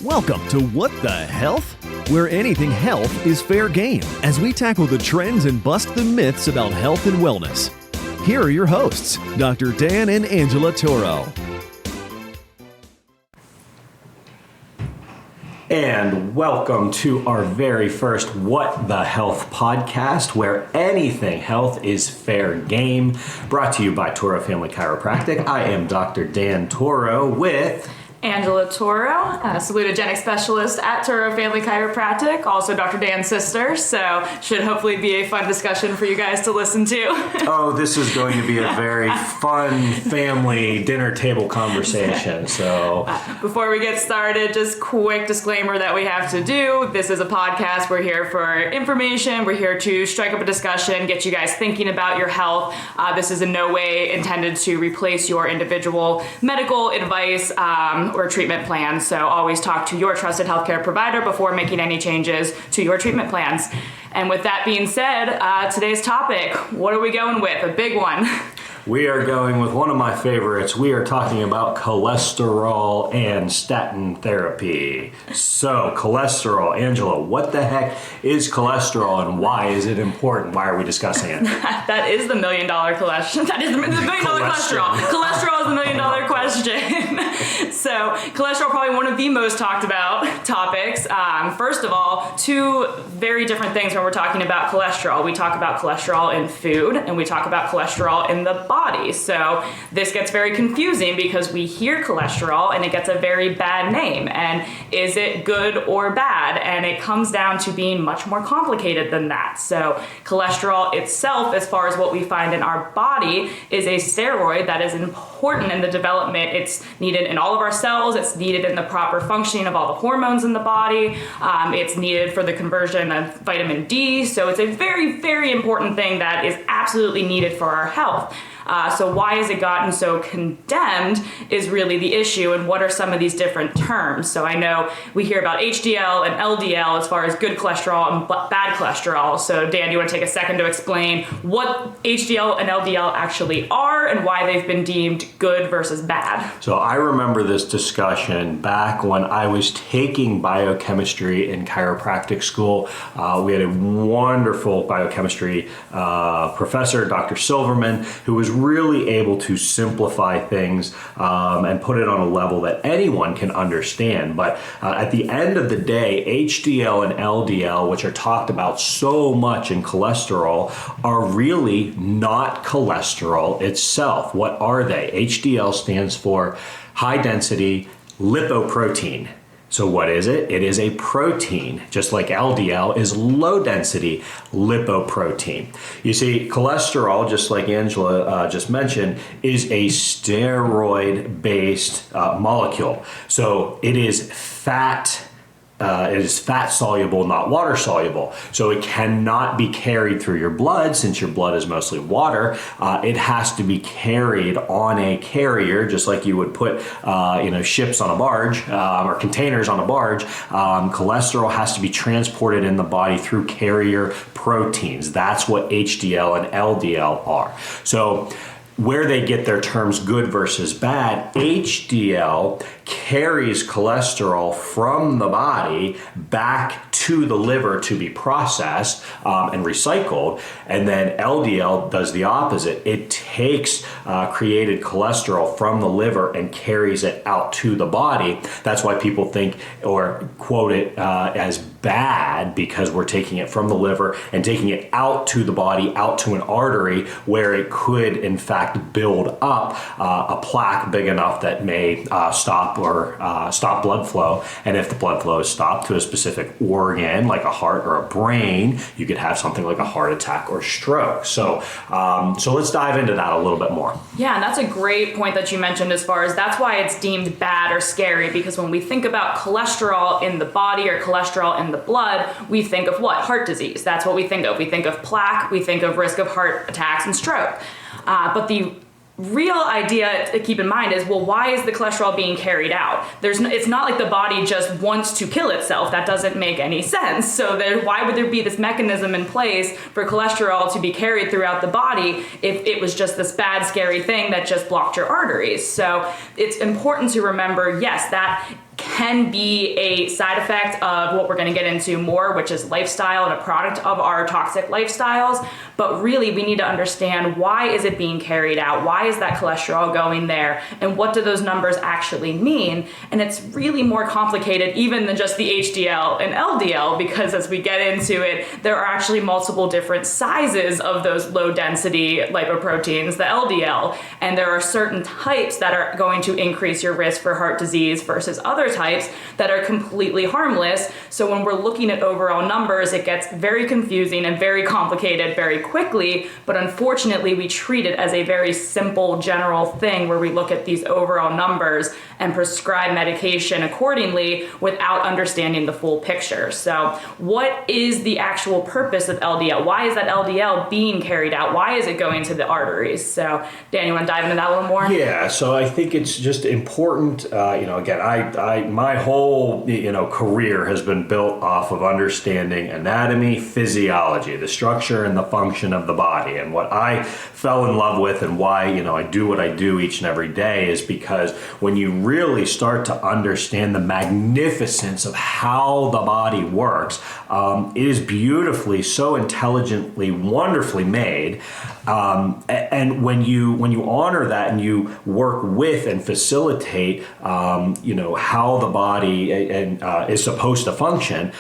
Welcome to What the Health? Where anything health is fair game as we tackle the trends and bust the myths about health and wellness. Here are your hosts, Dr. Dan and Angela Toro. And welcome to our very first What the Health podcast, where anything health is fair game, brought to you by Toro Family Chiropractic. I am Dr. Dan Toro with Angela Toro, salutogenic specialist at Toro Family Chiropractic, also Dr. Dan's sister, so should hopefully be a fun discussion for you guys to listen to. Oh, this is going to be a very fun family dinner table conversation. So before we get started, just quick disclaimer that we have to do. This is a podcast. We're here for information. We're here to strike up a discussion, get you guys thinking about your health. This is in no way intended to replace your individual medical advice or treatment plans. So always talk to your trusted healthcare provider before making any changes to your treatment plans. And with that being said, today's topic, what are we going with? A big one. We are going with one of my favorites. We are talking about cholesterol and statin therapy. So, cholesterol. Angela, what the heck is cholesterol and why is it important? Why are we discussing it? That is the $1 million question. That is the $1 million cholesterol. Cholesterol is the $1 million question. So, cholesterol, probably one of the most talked about topics. First of all, two very different things when we're talking about cholesterol. We talk about cholesterol in food and we talk about cholesterol in the body. So this gets very confusing because we hear cholesterol and it gets a very bad name. And is it good or bad? And it comes down to being much more complicated than that. So cholesterol itself, as far as what we find in our body, is a steroid that is important in the development. It's needed in all of our cells. It's needed in the proper functioning of all the hormones in the body. It's needed for the conversion of vitamin D. So it's a very, very important thing that is absolutely needed for our health. So why has it gotten so condemned is really the issue, and what are some of these different terms? So I know we hear about HDL and LDL as far as good cholesterol and bad cholesterol. So Dan, do you want to take a second to explain what HDL and LDL actually are and why they've been deemed good versus bad? So I remember this discussion back when I was taking biochemistry in chiropractic school. We had a wonderful biochemistry professor, Dr. Silverman, who was really able to simplify things and put it on a level that anyone can understand. But at the end of the day, HDL and LDL, which are talked about so much in cholesterol, are really not cholesterol itself. What are they? HDL stands for high density lipoprotein. So what is it? It is a protein, just like LDL is low density lipoprotein. You see, cholesterol, just like Angela just mentioned, is a steroid based molecule. So it is fat soluble, not water soluble. So it cannot be carried through your blood. Since your blood is mostly water, it has to be carried on a carrier, just like you would put ships on a barge or containers on a barge. Cholesterol has to be transported in the body through carrier proteins. That's what HDL and LDL are. So where they get their terms good versus bad, HDL carries cholesterol from the body back to the liver to be processed and recycled, and then LDL does the opposite. It takes created cholesterol from the liver and carries it out to the body. That's why people think or quote it as bad, because we're taking it from the liver and taking it out to the body, out to an artery where it could in fact build up a plaque big enough that may stop blood flow. And if the blood flow is stopped to a specific organ like a heart or a brain, you could have something like a heart attack or stroke. So let's dive into that a little bit more. Yeah, and that's a great point that you mentioned, as far as that's why it's deemed bad or scary, because when we think about cholesterol in the body or cholesterol in the blood, we think of what? Heart disease. That's what we think of. We think of plaque, we think of risk of heart attacks and stroke. But the real idea to keep in mind is, well, why is the cholesterol being carried out? It's not like the body just wants to kill itself. That doesn't make any sense. So why would there be this mechanism in place for cholesterol to be carried throughout the body if it was just this bad, scary thing that just blocked your arteries? So it's important to remember, yes, that can be a side effect of what we're going to get into more, which is lifestyle and a product of our toxic lifestyles. But really, we need to understand, why is it being carried out? Why is that cholesterol going there? And what do those numbers actually mean? And it's really more complicated even than just the HDL and LDL, because as we get into it, there are actually multiple different sizes of those low density lipoproteins, the LDL. And there are certain types that are going to increase your risk for heart disease versus other types that are completely harmless. So when we're looking at overall numbers, it gets very confusing and very complicated very quickly. But unfortunately, we treat it as a very simple general thing where we look at these overall numbers and prescribe medication accordingly without understanding the full picture. So what is the actual purpose of LDL? Why is that LDL being carried out? Why is it going to the arteries? So Dan, you want to dive into that a little more? Yeah, so I think it's just important, again, I my whole, career has been built off of understanding anatomy, physiology, the structure and the function of the body. And what I fell in love with and why, I do what I do each and every day is because when you really start to understand the magnificence of how the body works, it is beautifully, so intelligently, wonderfully made. And when you honor that and you work with and facilitate, how the body is supposed to function,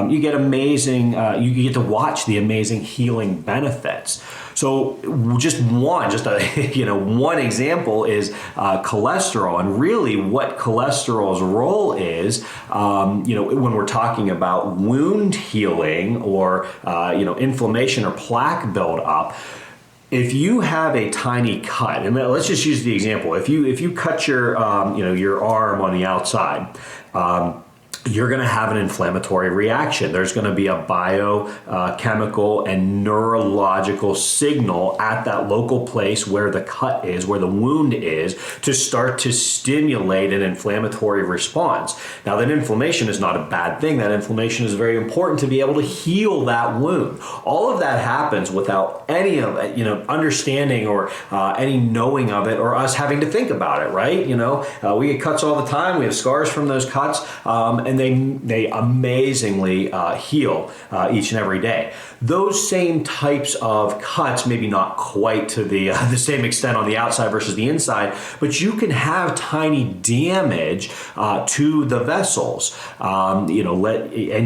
you get amazing. You get to watch the amazing healing benefits. So just one example is cholesterol, and really what cholesterol's role is, when we're talking about wound healing or inflammation or plaque buildup. If you have a tiny cut, and let's just use the example, if you cut your your arm on the outside, you're going to have an inflammatory reaction. There's going to be a biochemical and neurological signal at that local place where the cut is, where the wound is, to start to stimulate an inflammatory response. Now, that inflammation is not a bad thing. That inflammation is very important to be able to heal that wound. All of that happens without any of it, understanding or any knowing of it, or us having to think about it, right? We get cuts all the time. We have scars from those cuts. And they amazingly heal each and every day. Those same types of cuts, maybe not quite to the same extent on the outside versus the inside, but you can have tiny damage to the vessels. And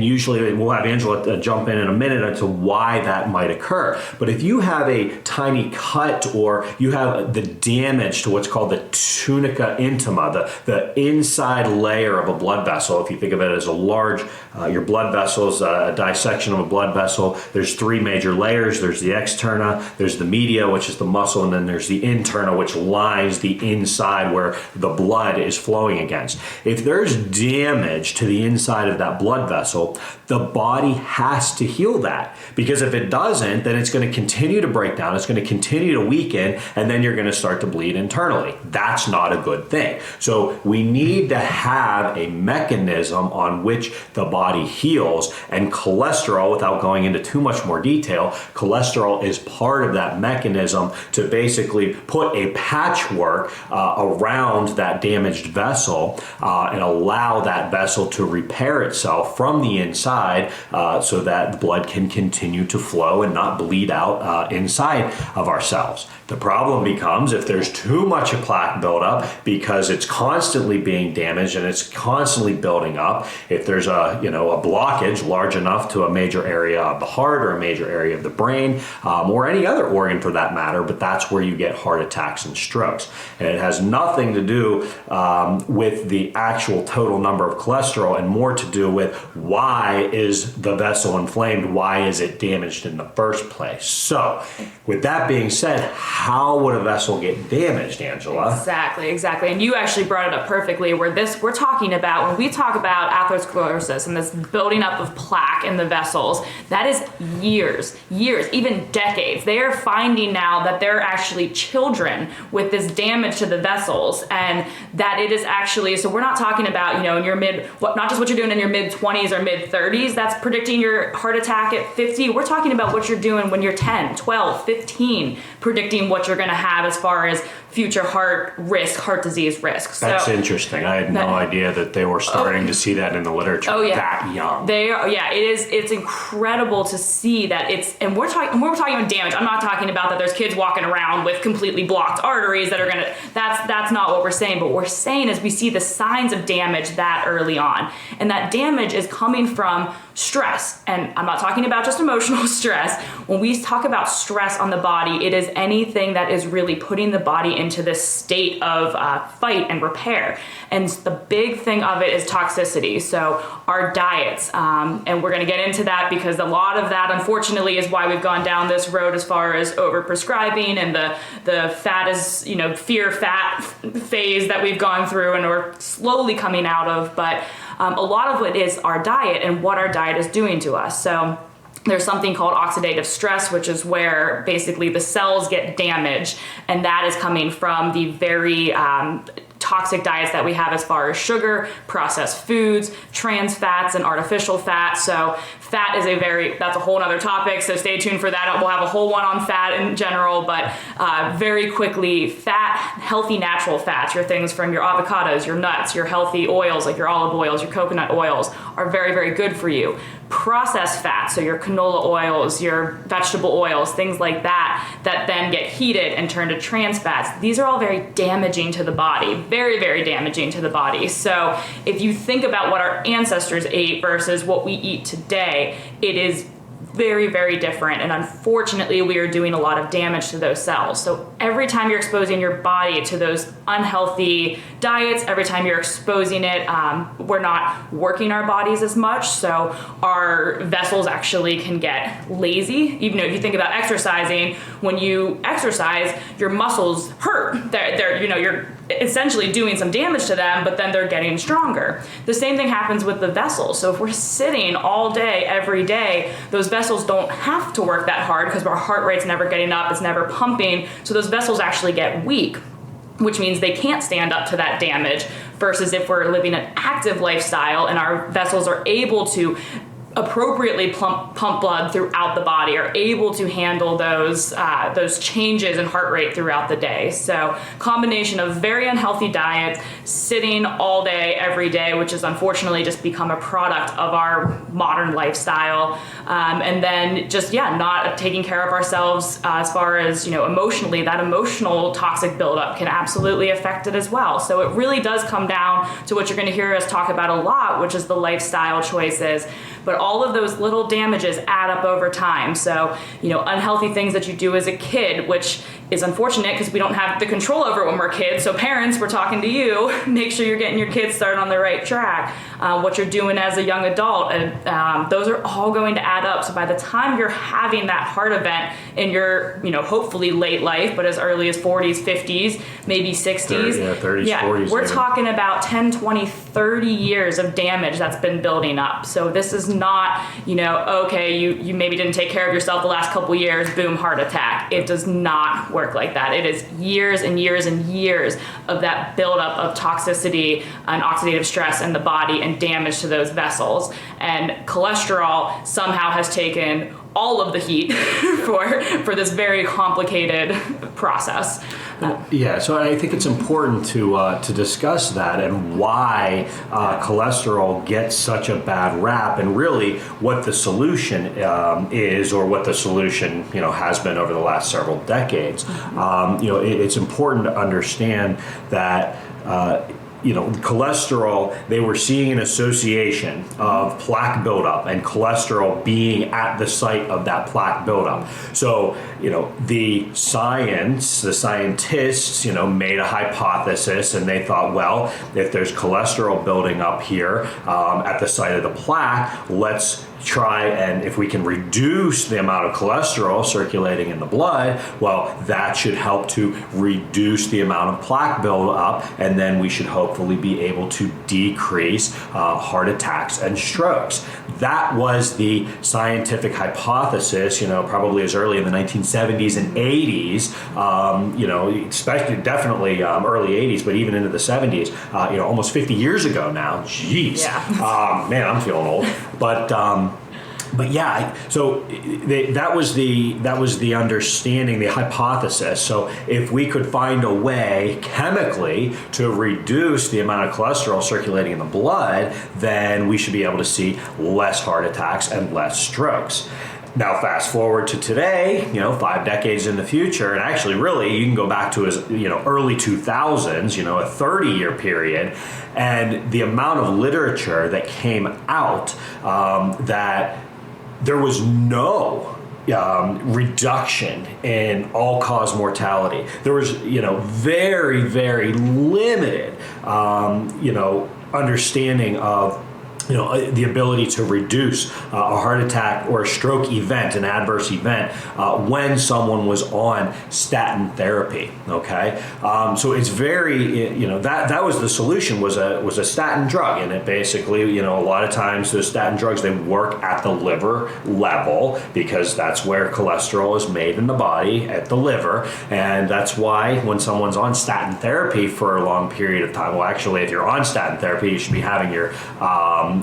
usually we'll have Angela jump in a minute into why that might occur. But if you have a tiny cut or you have the damage to what's called the tunica intima, the inside layer of a blood vessel, if you think of it as a large, your blood vessels, a dissection of a blood vessel, there's three major layers. There's the externa, there's the media, which is the muscle, and then there's the interna, which lines the inside where the blood is flowing against. If there's damage to the inside of that blood vessel, the body has to heal that, because if it doesn't, then it's going to continue to break down, it's going to continue to weaken, and then you're going to start to bleed internally. That's not a good thing. So we need to have a mechanism on which the body heals, and cholesterol, without going into too much more detail, cholesterol is part of that mechanism to basically put a patchwork around that damaged vessel and allow that vessel to repair itself from the inside so that the blood can continue to flow and not bleed out inside of ourselves. The problem becomes if there's too much plaque buildup because it's constantly being damaged and it's constantly building up. If there's a blockage large enough to a major area of the heart or a major area of the brain or any other organ for that matter, but that's where you get heart attacks and strokes. And it has nothing to do with the actual total number of cholesterol and more to do with why is the vessel inflamed? Why is it damaged in the first place? So with that being said, how would a vessel get damaged, Angela? Exactly. And you actually brought it up perfectly where we're talking about, when we talk about atherosclerosis and this building up of plaque in the vessels, that is years, even decades. They are finding now that there are actually children with this damage to the vessels, and that it is actually, so we're not talking about, in your not just what you're doing in your mid-20s or mid-30s, that's predicting your heart attack at 50. We're talking about what you're doing when you're 10, 12, 15, predicting what you're going to have as far as future heart disease risk. That's interesting. I had no idea that they were starting to see that in the literature that young. They are, it's incredible to see that and we're talking about damage. I'm not talking about that there's kids walking around with completely blocked arteries that are that's not what we're saying. But what we're saying is we see the signs of damage that early on. And that damage is coming from stress. And I'm not talking about just emotional stress. When we talk about stress on the body, it is anything that is really putting the body into this state of fight and repair. And the big thing of it is toxicity. So our diets, and we're going to get into that because a lot of that, unfortunately, is why we've gone down this road as far as overprescribing and the fat is, fear fat phase that we've gone through and we're slowly coming out of. But a lot of it is our diet and what our diet is doing to us. So there's something called oxidative stress, which is where basically the cells get damaged, and that is coming from the very toxic diets that we have as far as sugar, processed foods, trans fats, and artificial fat. So fat is that's a whole other topic, so stay tuned for that. We'll have a whole one on fat in general, but very quickly, healthy natural fats, your things from your avocados, your nuts, your healthy oils like your olive oils, your coconut oils are very, very good for you. Processed fats, so your canola oils, your vegetable oils, things like that then get heated and turned to trans fats. These are all very damaging to the body, very, very damaging to the body. So if you think about what our ancestors ate versus what we eat today, it is very, very different. And unfortunately, we are doing a lot of damage to those cells. So every time you're exposing your body to those unhealthy diets, every time you're exposing it, we're not working our bodies as much. So our vessels actually can get lazy. Even if you think about exercising, when you exercise, your muscles hurt. You're essentially doing some damage to them, but then they're getting stronger. The same thing happens with the vessels. So if we're sitting all day, every day, those vessels don't have to work that hard because our heart rate's never getting up, it's never pumping. So those vessels actually get weak, which means they can't stand up to that damage, versus if we're living an active lifestyle and our vessels are able to appropriately pump blood throughout the body, are able to handle those changes in heart rate throughout the day. So combination of very unhealthy diets, sitting all day, every day, which has unfortunately just become a product of our modern lifestyle. And then just, not taking care of ourselves as far as, emotionally, that emotional toxic buildup can absolutely affect it as well. So it really does come down to what you're going to hear us talk about a lot, which is the lifestyle choices. But all of those little damages add up over time. So, unhealthy things that you do as a kid, which is unfortunate because we don't have the control over it when we're kids. So parents, we're talking to you, make sure you're getting your kids started on the right track. What you're doing as a young adult, and those are all going to add up. So by the time you're having that heart event in your, hopefully late life, but as early as 40s, 50s, maybe 60s. 30s, 40s. We're talking about 10, 20, 30 years of damage that's been building up. So this is not, okay, you maybe didn't take care of yourself the last couple years, boom, heart attack. It does not work like that. It is years and years and years of that buildup of toxicity and oxidative stress in the body and damage to those vessels. And cholesterol somehow has taken all of the heat for this very complicated process. So I think it's important to discuss that and why cholesterol gets such a bad rap, and really what the solution is, or what the solution has been over the last several decades. It's important to understand that. Cholesterol, they were seeing an association of plaque buildup and cholesterol being at the site of that plaque buildup. So, the scientists, made a hypothesis, and they thought, well, if there's cholesterol building up here at the site of the plaque, let's try, and if we can reduce the amount of cholesterol circulating in the blood, well, that should help to reduce the amount of plaque buildup, and then we should hopefully be able to decrease heart attacks and strokes. That was the scientific hypothesis, probably as early in the 1970s and 80s, especially definitely early 80s, but even into the 70s, almost 50 years ago now. Jeez. Yeah. Man, I'm feeling old. But But yeah, so that was the understanding, the hypothesis. So if we could find a way chemically to reduce the amount of cholesterol circulating in the blood, then we should be able to see less heart attacks and less strokes. Now, fast forward to today, 5 decades in the future, and actually, really, you can go back to as early 2000s, a 30-year period, and the amount of literature that came out that there was no reduction in all-cause mortality. There was, very, very limited, understanding of the ability to reduce a heart attack or a stroke event, an adverse event, when someone was on statin therapy. Okay, so it's very, that was the solution, was a statin drug, and it basically, a lot of times those statin drugs, they work at the liver level because that's where cholesterol is made in the body, at the liver, and that's why when someone's on statin therapy for a long period of time, well, actually, if you're on statin therapy, you should be having your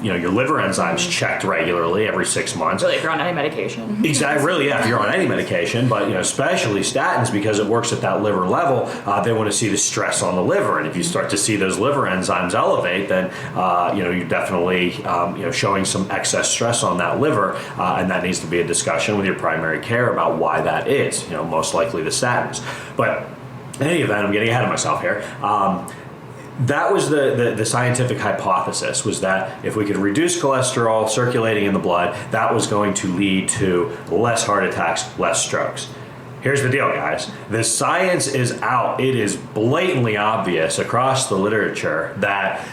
your liver enzymes checked regularly every 6 months. Really, if you're on any medication. Exactly. Really, yeah, if you're on any medication, but especially statins, because it works at that liver level, they want to see the stress on the liver, and if you start to see those liver enzymes elevate, then you're definitely showing some excess stress on that liver, and that needs to be a discussion with your primary care about why that is. Most likely the statins, but in any event, I'm getting ahead of myself here. That was the scientific hypothesis, was that if we could reduce cholesterol circulating in the blood, that was going to lead to less heart attacks, less strokes. Here's the deal, guys. The science is out. It is blatantly obvious across the literature that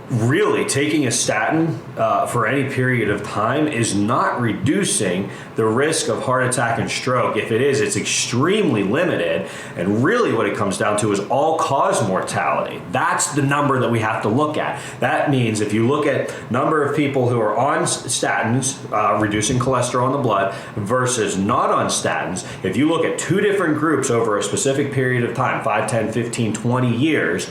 really taking a statin for any period of time is not reducing the risk of heart attack and stroke. If it is, it's extremely limited, and really what it comes down to is all-cause mortality. That's the number that we have to look at. That means if you look at number of people who are on statins, reducing cholesterol in the blood, versus not on statins, if you look at two different groups over a specific period of time, 5, 10, 15, 20 years,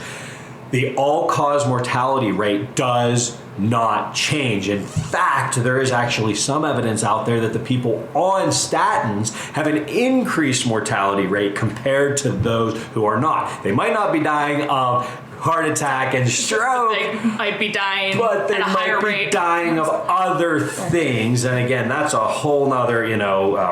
the all-cause mortality rate does not change. In fact, there is actually some evidence out there that the people on statins have an increased mortality rate compared to those who are not. They might not be dying of heart attack and stroke, they might be dying but they at a higher might be rate. dying of other things. And again, that's a whole nother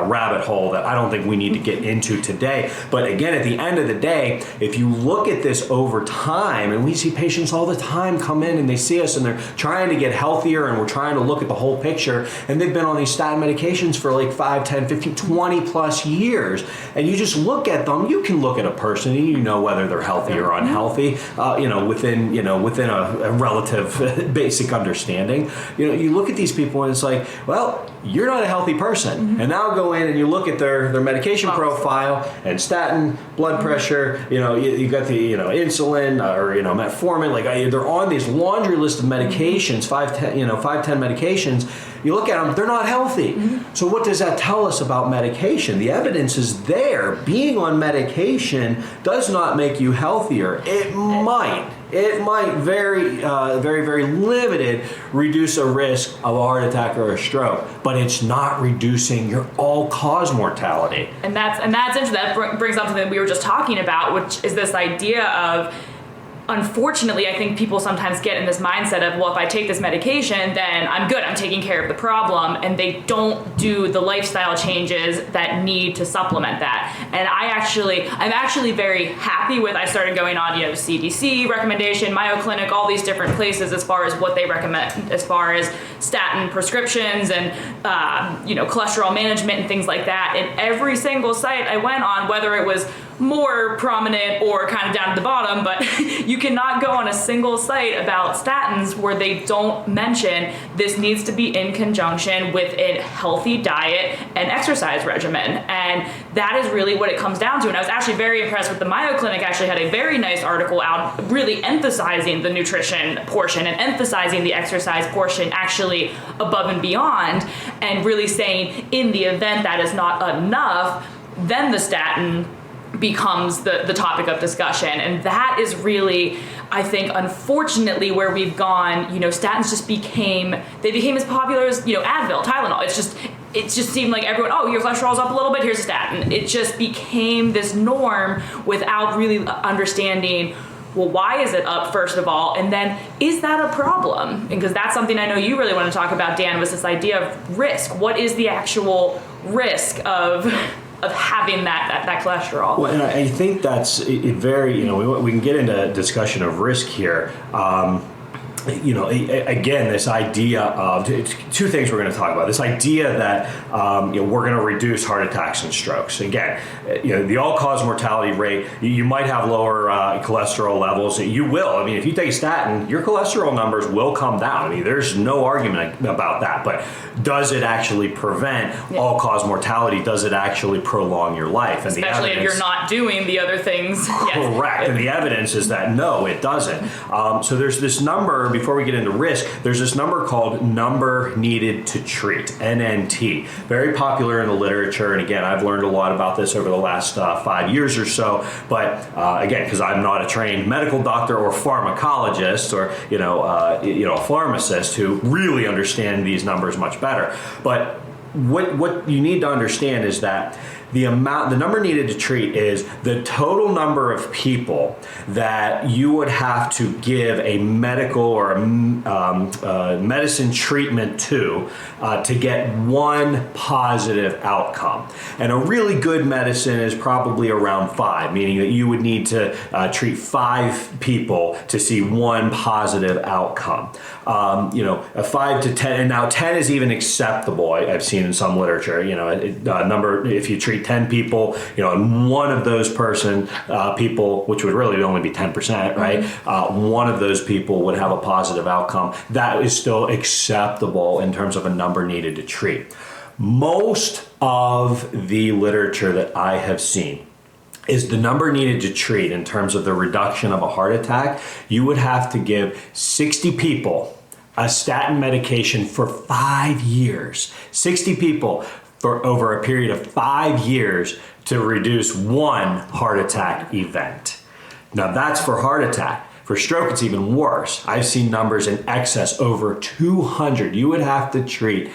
rabbit hole that I don't think we need to get into today. But again, at the end of the day, if you look at this over time, and we see patients all the time come in and they see us and they're trying to get healthier, and we're trying to look at the whole picture, and they've been on these statin medications for like 5, 10, 15, 20 plus years, and you just look at them, you can look at a person and you know whether they're healthy or unhealthy. Within a relative basic understanding. You look at these people and it's like, well, you're not a healthy person. Mm-hmm. And now go in and you look at their medication profile and statin, blood pressure, you got the, insulin or, metformin, like they're on these laundry list of medications, 5, 10 medications. You look at them, they're not healthy. Mm-hmm. So what does that tell us about medication? The evidence is there. Being on medication does not make you healthier. It might very, very limited reduce a risk of a heart attack or a stroke, but it's not reducing your all-cause mortality. And that's interesting. That brings up something that we were just talking about, which is this idea of, unfortunately, I think people sometimes get in this mindset of, well, if I take this medication, then I'm good, I'm taking care of the problem, and they don't do the lifestyle changes that need to supplement that. And I'm actually very happy with, I started going on, CDC recommendation, Mayo Clinic, all these different places as far as what they recommend, as far as statin prescriptions and, cholesterol management and things like that. And every single site I went on, whether it was more prominent or kind of down at the bottom, but you cannot go on a single site about statins where they don't mention this needs to be in conjunction with a healthy diet and exercise regimen. And that is really what it comes down to. And I was actually very impressed with the Mayo Clinic. Actually had a very nice article out really emphasizing the nutrition portion and emphasizing the exercise portion actually above and beyond, and really saying in the event that is not enough, then the statin becomes the topic of discussion. And that is really, I think, unfortunately, where we've gone, statins just became as popular as, Advil, Tylenol. It just seemed like everyone, oh, your cholesterol's up a little bit, here's a statin. It just became this norm without really understanding, well, why is it up, first of all? And then, is that a problem? Because that's something I know you really want to talk about, Dan, was this idea of risk. What is the actual risk of having that cholesterol? Well, and I think that's very, we can get into a discussion of risk here. Again, this idea of two things we're going to talk about. This idea that we're going to reduce heart attacks and strokes. Again, the all-cause mortality rate. You might have lower cholesterol levels. You will. I mean, if you take a statin, your cholesterol numbers will come down. I mean, there's no argument about that. But does it actually prevent all-cause mortality? Does it actually prolong your life? And especially if you're not doing the other things. Correct. Yes. And the evidence is that no, it doesn't. So there's this number. Before we get into risk, there's this number called number needed to treat, NNT. Very popular in the literature, and again, I've learned a lot about this over the last 5 years or so, but again, because I'm not a trained medical doctor or pharmacologist or a pharmacist who really understand these numbers much better. But what you need to understand is that the number needed to treat is the total number of people that you would have to give a medical or a medicine treatment to get one positive outcome. And a really good medicine is probably around 5, meaning that you would need to treat 5 people to see one positive outcome. A 5 to 10, and now 10 is even acceptable. I've seen in some literature. If you treat 10 people, and one of those people, which would really only be 10%, right? One of those people would have a positive outcome. That is still acceptable in terms of a number needed to treat. Most of the literature that I have seen is the number needed to treat in terms of the reduction of a heart attack. You would have to give 60 people a statin medication for 5 years. 60 people for over a period of 5 years to reduce one heart attack event. Now that's for heart attack. For stroke, it's even worse. I've seen numbers in excess over 200. You would have to treat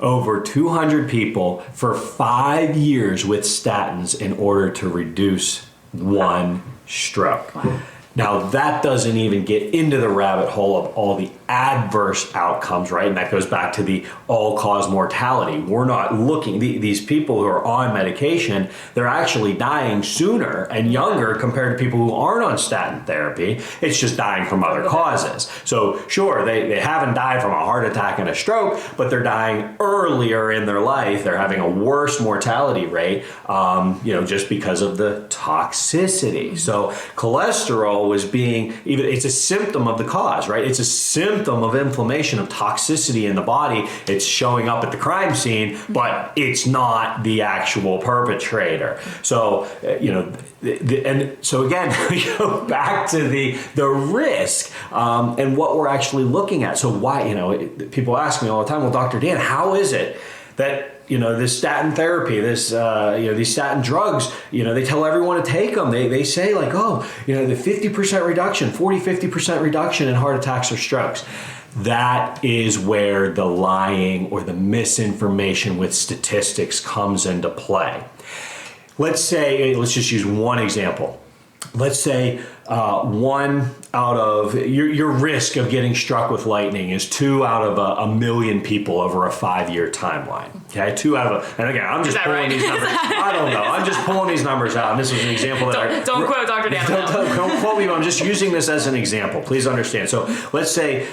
over 200 people for 5 years with statins in order to reduce one stroke. Wow. Now, that doesn't even get into the rabbit hole of all the adverse outcomes, right? And that goes back to the all-cause mortality. We're not looking, these people who are on medication, they're actually dying sooner and younger compared to people who aren't on statin therapy. It's just dying from other causes. So sure, they haven't died from a heart attack and a stroke, but they're dying earlier in their life. They're having a worse mortality rate, just because of the toxicity. So cholesterol it's a symptom of the cause, right? It's a symptom of inflammation, of toxicity in the body. It's showing up at the crime scene, but it's not the actual perpetrator. So, and so again, we go back to the risk and what we're actually looking at. So why, people ask me all the time, well, Dr. Dan, how is it that this statin therapy, these statin drugs, they tell everyone to take them. They say the 50% reduction, 50% reduction in heart attacks or strokes. That is where the lying or the misinformation with statistics comes into play. Let's just use one example. Let's say one out of your risk of getting struck with lightning is 2 out of a million people over a 5-year timeline. Okay, 2 out of and again, I'm just pulling these numbers. I don't know. I'm just pulling these numbers out, and this is an example that don't quote Dr. Dan. Don't quote me. I'm just using this as an example. Please understand. So let's say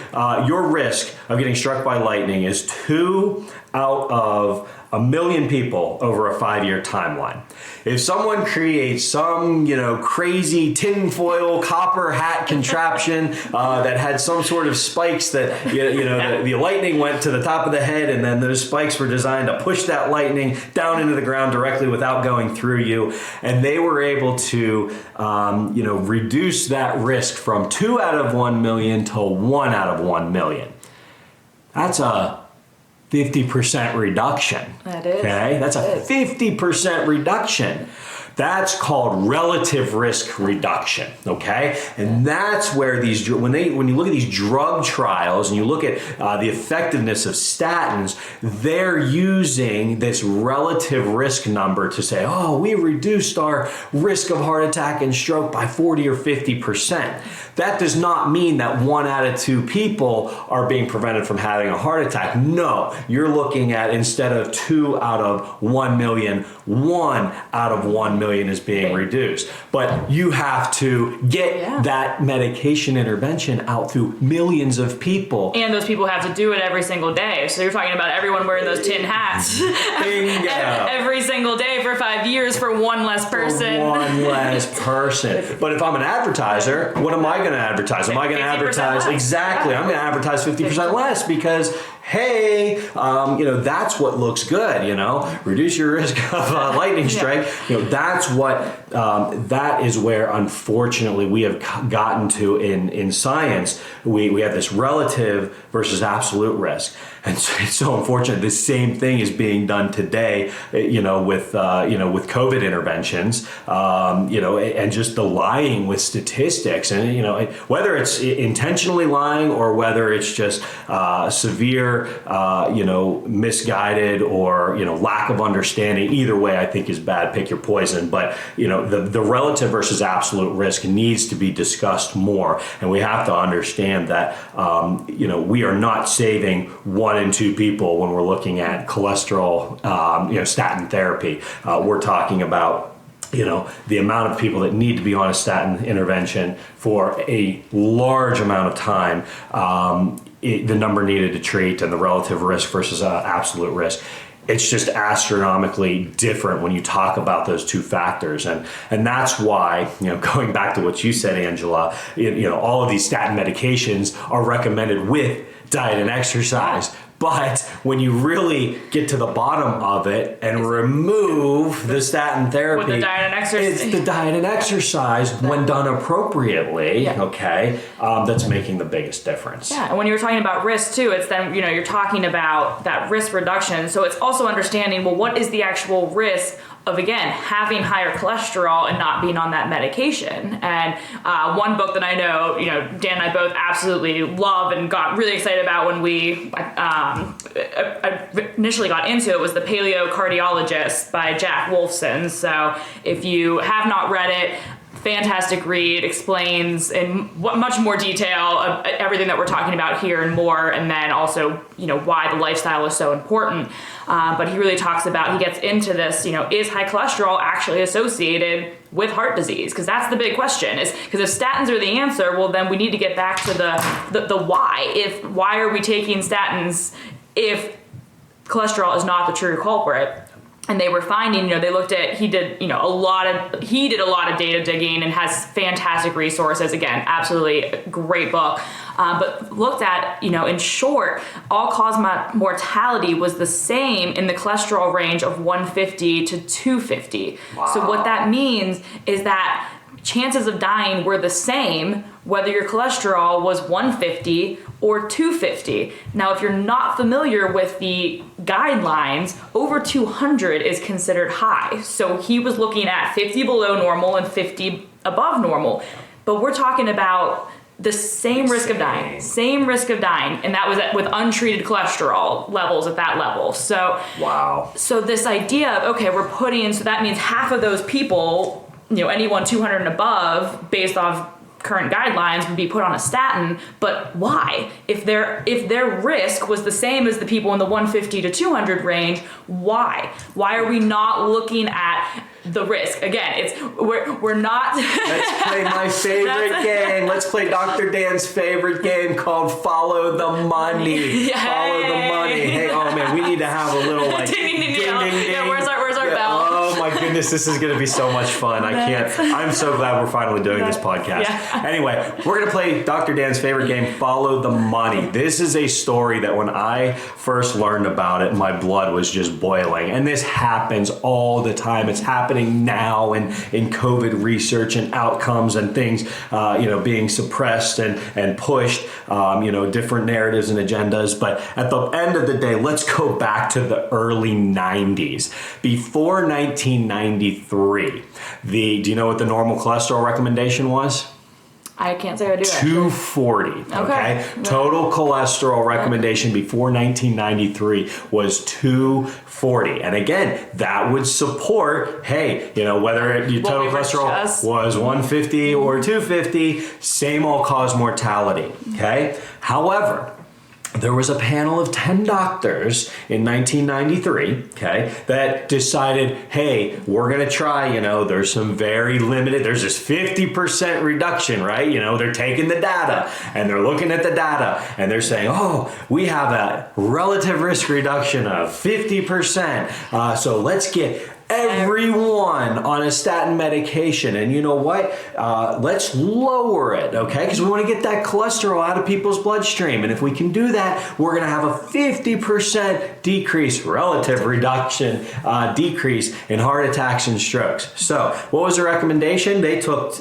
your risk of getting struck by lightning is 2 out of a million people over a 5-year timeline. If someone creates some, crazy tinfoil copper hat contraption that had some sort of spikes that, the lightning went to the top of the head, and then those spikes were designed to push that lightning down into the ground directly without going through you, and they were able to, reduce that risk from 2 out of 1 million to 1 out of 1 million. That's a 50% reduction. That is. Okay, that's a 50% reduction. That's called relative risk reduction, okay? And that's where when you look at these drug trials and you look at the effectiveness of statins, they're using this relative risk number to say, oh, we reduced our risk of heart attack and stroke by 40 or 50%. That does not mean that 1 out of 2 people are being prevented from having a heart attack. No, you're looking at, instead of 2 out of 1 million, 1 out of 1 million is being reduced. But you have to get that medication intervention out through millions of people. And those people have to do it every single day. So you're talking about everyone wearing those tin hats every single day for 5 years for one less person. But if I'm an advertiser, what am I going to advertise? Am I going to advertise? Exactly. I'm going to advertise 50% less because, hey, that's what looks good, reduce your risk of lightning strike. That's what, that is where, unfortunately, we have gotten to in science. We have this relative versus absolute risk. And so it's so unfortunate. The same thing is being done today, with COVID interventions, and just the lying with statistics, and whether it's intentionally lying or whether it's just severe, misguided or lack of understanding. Either way, I think is bad. Pick your poison. But the relative versus absolute risk needs to be discussed more, and we have to understand that we are not saving 1 in 2 people when we're looking at cholesterol, statin therapy. We're talking about the amount of people that need to be on a statin intervention for a large amount of time, the number needed to treat, and the relative risk versus absolute risk. It's just astronomically different when you talk about those 2 factors. And that's why, going back to what you said, Angela, all of these statin medications are recommended with diet and exercise. But when you really get to the bottom of it and remove the statin therapy, with the diet and exercise, it's the diet and exercise when done appropriately, that's making the biggest difference. Yeah, and when you're talking about risk too, it's then, you're talking about that risk reduction. So it's also understanding, well, what is the actual risk of, again, having higher cholesterol and not being on that medication. And one book that I know, Dan and I both absolutely love and got really excited about when we initially got into it was The Paleocardiologist by Jack Wolfson. So if you have not read it, fantastic read, explains in much more detail everything that we're talking about here and more, and then also, why the lifestyle is so important. But he really talks about, he gets into this, is high cholesterol actually associated with heart disease? Because that's the big question. Is because if statins are the answer, well, then we need to get back to the why. Why are we taking statins if cholesterol is not the true culprit? And they were finding, they looked at, he did a lot of data digging and has fantastic resources. Again, absolutely a great book. But looked at, in short, all-cause mortality was the same in the cholesterol range of 150 to 250. Wow. So what that means is that chances of dying were the same whether your cholesterol was 150 or 250. Now, if you're not familiar with the guidelines, over 200 is considered high. So he was looking at 50 below normal and 50 above normal. But we're talking about the same risk of dying, and that was with untreated cholesterol levels at that level. So, wow. So this idea of, okay, so that means half of those people, anyone 200 and above, based off current guidelines, would be put on a statin. But why? If their risk was the same as the people in the 150 to 200 range, why? Why are we not looking at the risk? Again, we're not. Let's play my favorite game. Let's play Dr. Dan's favorite game called Follow the Money. Yeah. Follow the money. Hey, oh man, we need to have a little like ding, ding, ding. Yeah, where's our bell? Oh my goodness, this is going to be so much fun. I'm so glad we're finally doing this podcast. Yeah. Anyway, we're going to play Dr. Dan's favorite game, Follow the Money. This is a story that when I first learned about it, my blood was just boiling. And this happens all the time. It's happening now in COVID research and outcomes and things, being suppressed and pushed, different narratives and agendas. But at the end of the day, let's go back to the early 90s. Before 1990, 1993. Do you know what the normal cholesterol recommendation was? I can't say I do. 240. Okay. Total cholesterol recommendation before 1993 was 240. And again, that would support, hey, whether your total cholesterol was 150 or 250, same all-cause mortality. Okay. However, there was a panel of 10 doctors in 1993, okay, that decided, hey, we're going to try, there's some very limited, there's this 50% reduction, right? They're taking the data and they're looking at the data and they're saying, oh, we have a relative risk reduction of 50%. So let's get everyone on a statin medication, and you know what? Let's lower it, okay? Because we want to get that cholesterol out of people's bloodstream, and if we can do that, we're going to have a 50% decrease, relative reduction, decrease in heart attacks and strokes. So, what was the recommendation? They took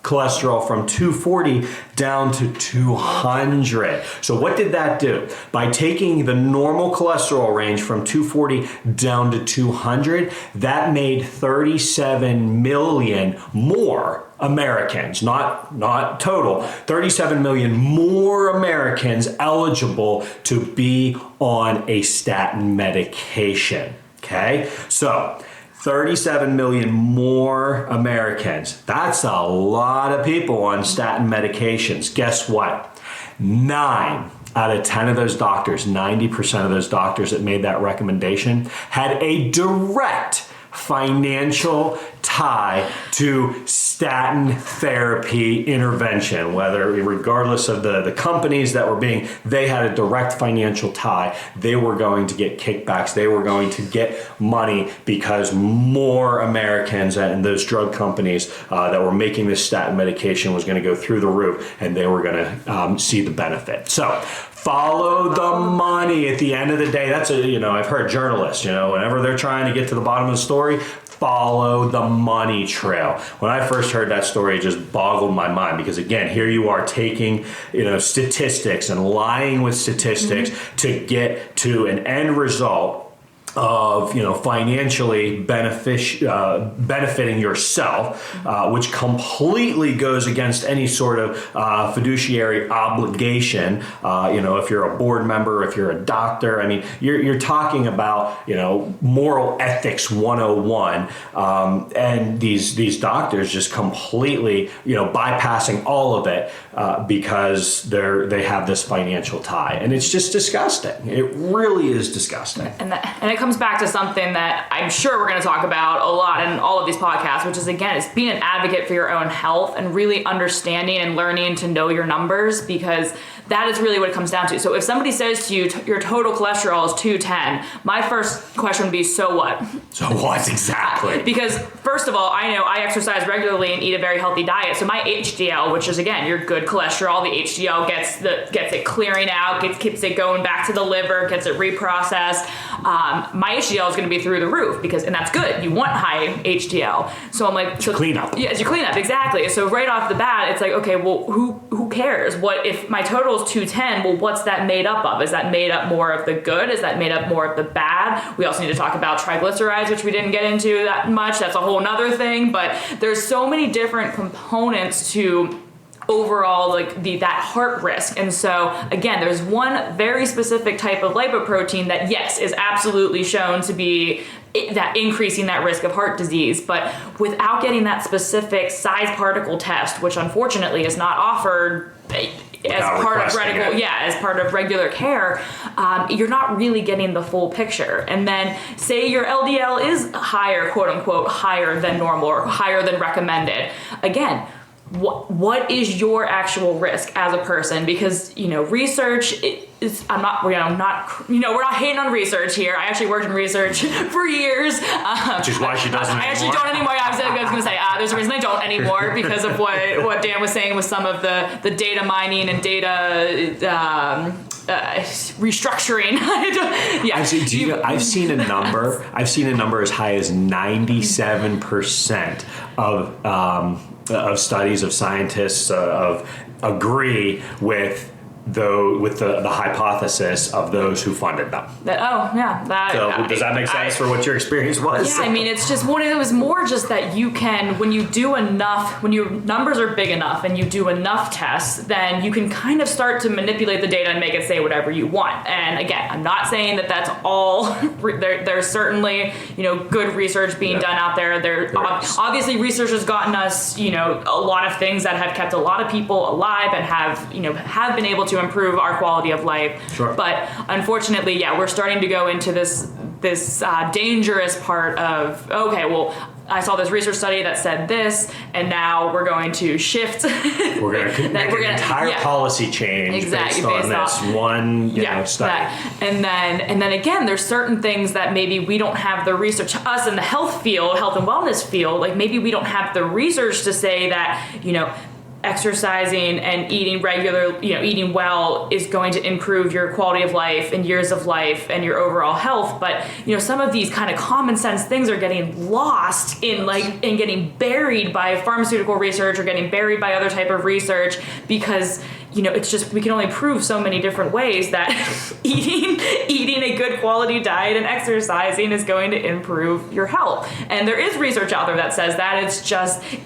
cholesterol from 240 down to 200. So what did that do? By taking the normal cholesterol range from 240 down to 200, that made 37 million more Americans, not total, 37 million more Americans eligible to be on a statin medication. Okay? So 37 million more Americans. That's a lot of people on statin medications. Guess what? 9 out of 10 of those doctors, 90% of those doctors that made that recommendation had a direct financial tie to statin therapy intervention, regardless of the companies that were they had a direct financial tie. They were going to get kickbacks. They were going to get money because more Americans and those drug companies that were making this statin medication was going to go through the roof, and they were going to see the benefit. So follow the money at the end of the day. That's I've heard journalists, whenever they're trying to get to the bottom of the story, follow the money trail. When I first heard that story, it just boggled my mind, because again, here you are taking, statistics and lying with statistics to get to an end result of financially benefiting yourself, which completely goes against any sort of fiduciary obligation. If you're a board member, if you're a doctor, you're talking about moral ethics 101, and these doctors just completely bypassing all of it because they have this financial tie, and it's just disgusting. It really is disgusting. And it comes back to something that I'm sure we're going to talk about a lot in all of these podcasts, which is, again, it's being an advocate for your own health and really understanding and learning to know your numbers, because that is really what it comes down to. So if somebody says to you, your total cholesterol is 210, my first question would be, so what? So what exactly? Because first of all, I know I exercise regularly and eat a very healthy diet. So my HDL, which is, again, your good cholesterol, the HDL gets it clearing out, keeps it going back to the liver, gets it reprocessed. My HDL is going to be through the roof, and that's good. You want high HDL. So I'm like, it's your cleanup. Yeah, it's your cleanup, exactly. So right off the bat, it's like, okay, well, who cares? What if my total is 210? Well, what's that made up of? Is that made up more of the good? Is that made up more of the bad? We also need to talk about triglycerides, which we didn't get into that much. That's a whole nother thing. But there's so many different components to overall that heart risk. And so again, there's one very specific type of lipoprotein that, yes, is absolutely shown to be that increasing that risk of heart disease, but without getting that specific size particle test, which unfortunately is not offered as part of regular care, you're not really getting the full picture. And then say your LDL is higher, quote unquote, higher than normal or higher than recommended. Again, what is your actual risk as a person? Because research is, we're not hating on research here. I actually worked in research for years, which is why she doesn't anymore. I actually don't anymore. I was going to say there's a reason I don't anymore, because of what Dan was saying with some of the data mining and data restructuring. Yeah. I've seen a number. I've seen a number as high as 97% of studies of scientists agree with though with the hypothesis of those who funded them. Does that make sense for what your experience was? Yeah, I mean, it's just it was more just that you can, when you do enough, when your numbers are big enough and you do enough tests, then you can kind of start to manipulate the data and make it say whatever you want. And again, I'm not saying that that's all. There's certainly, good research being done out there. Obviously, research has gotten us, a lot of things that have kept a lot of people alive and have been able to improve our quality of life. Sure. But unfortunately, we're starting to go into this dangerous part of, okay, well, I saw this research study that said this, and now we're going to shift. We're going to make an entire policy change based on this one study. That. And then again, there's certain things that maybe we don't have the research. Us in the health and wellness field, like maybe we don't have the research to say that exercising and eating eating well is going to improve your quality of life and years of life and your overall health. But, some of these kind of common sense things are getting lost in getting buried by pharmaceutical research or getting buried by other type of research because, it's just, we can only prove so many different ways that eating a good quality diet and exercising is going to improve your health. And there is research out there that says that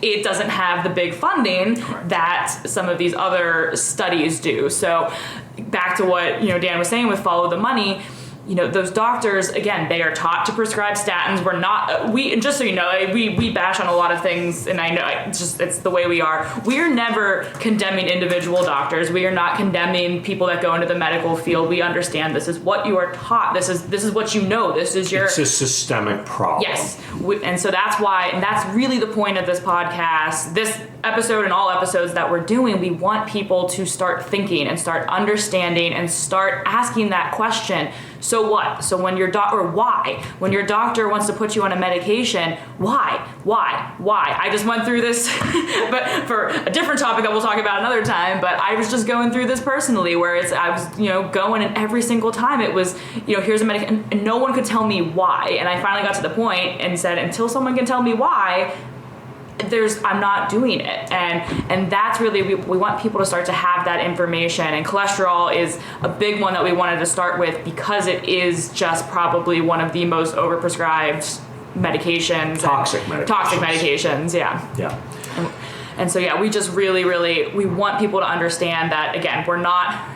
it doesn't have the big funding that some of these other studies do. So back to what, Dan was saying with follow the money, those doctors, again, they are taught to prescribe statins. We're not, just so you know, we bash on a lot of things, and I know it's the way we are. We are never condemning individual doctors. We are not condemning people that go into the medical field. We understand this is what you are taught. This is what you know. This is your... It's a systemic problem. Yes. And so that's why, and that's really the point of this podcast, this episode and all episodes that we're doing. We want people to start thinking and start understanding and start asking that question. So what? So when your why? When your doctor wants to put you on a medication, why? I just went through this, but for a different topic that we'll talk about another time, but I was just going through this personally where I was going, and every single time it was, here's a medication, and no one could tell me why. And I finally got to the point and said, until someone can tell me why, I'm not doing it. And that's really, we want people to start to have that information, and cholesterol is a big one that we wanted to start with because it is just probably one of the most overprescribed medications. Toxic medications, yeah. And so, we just really, really, we want people to understand that, again, we're not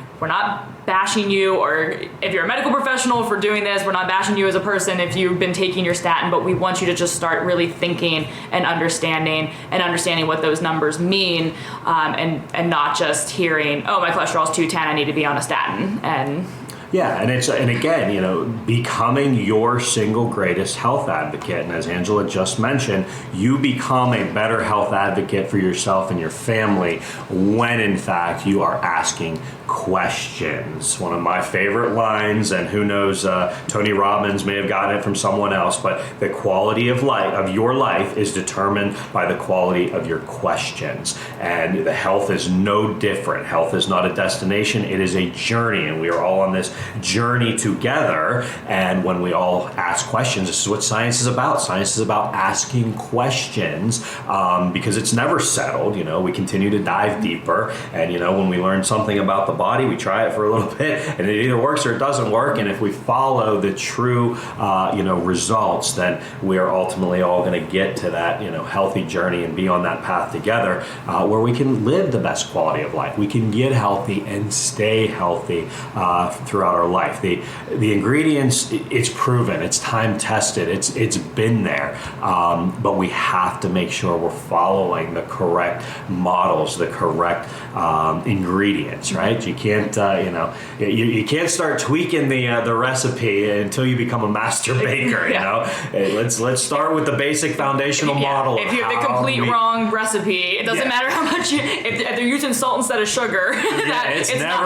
bashing you, or if you're a medical professional for doing this, we're not bashing you as a person if you've been taking your statin, but we want you to just start really thinking and understanding what those numbers mean, and not just hearing, oh, my cholesterol's 210, I need to be on a statin. And again, becoming your single greatest health advocate. And as Angela just mentioned, you become a better health advocate for yourself and your family when, in fact, you are asking questions. One of my favorite lines, and who knows, Tony Robbins may have gotten it from someone else, but the quality of your life is determined by the quality of your questions. And the health is no different. Health is not a destination, it is a journey, and we are all on this journey together. And when we all ask questions, this is what science is about. Science is about asking questions, because it's never settled. We continue to dive deeper, and when we learn something about the body, we try it for a little bit, and it either works or it doesn't work. And if we follow the true results, then we are ultimately all going to get to that healthy journey and be on that path together, where we can live the best quality of life. We can get healthy and stay healthy throughout our life. The ingredients, it's proven, it's time tested, it's been there, but we have to make sure we're following the correct models, the correct ingredients, right? You can't you can't start tweaking the recipe until you become a master baker. Let's start with the basic foundational model. If you have the complete wrong recipe, it doesn't matter how much if they're using salt instead of sugar, it's not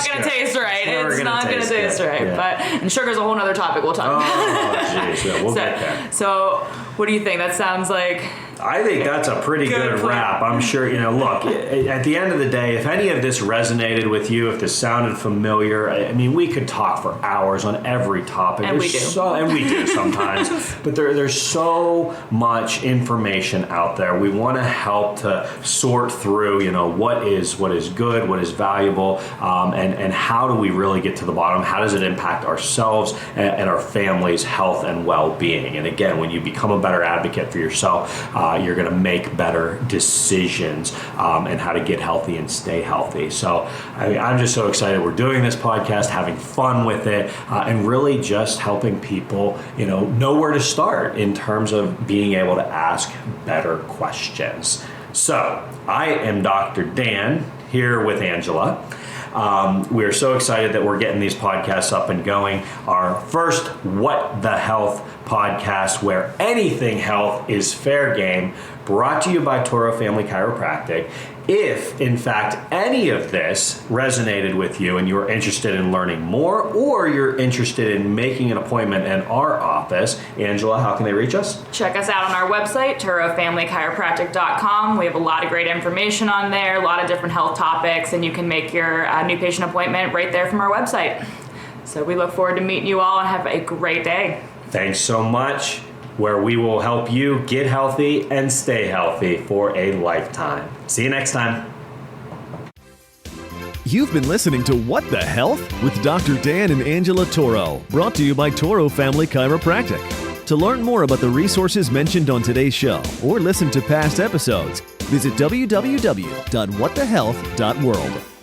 going to taste right. It's not going to taste right. Yeah. And sugar's a whole other topic we'll talk about. Oh, jeez. We'll get there. So, what do you think? That sounds like... I think that's a pretty good wrap. I'm sure, look, at the end of the day, if any of this resonated with you, if this sounded familiar, I mean, we could talk for hours on every topic. And we do. And we do sometimes. But there's so much information out there. We want to help to sort through, what is good, what is valuable, and how do we really get to the bottom? How does it impact ourselves and our family's health and well-being? And again, when you become a better advocate for yourself, you're going to make better decisions and how to get healthy and stay healthy. So I'm just so excited we're doing this podcast, having fun with it, and really just helping people, know where to start in terms of being able to ask better questions. So I am Dr. Dan here with Angela. We're so excited that we're getting these podcasts up and going. Our first What the Health podcast, where anything health is fair game, brought to you by Toro Family Chiropractic. If, in fact, any of this resonated with you and you're interested in learning more, or you're interested in making an appointment in our office, Angela, how can they reach us? Check us out on our website, torofamilychiropractic.com. We have a lot of great information on there, a lot of different health topics, and you can make your new patient appointment right there from our website. So we look forward to meeting you all and have a great day. Thanks so much, where we will help you get healthy and stay healthy for a lifetime. See you next time. You've been listening to What the Health with Dr. Dan and Angela Toro, brought to you by Toro Family Chiropractic. To learn more about the resources mentioned on today's show or listen to past episodes, visit www.whatthehealth.world.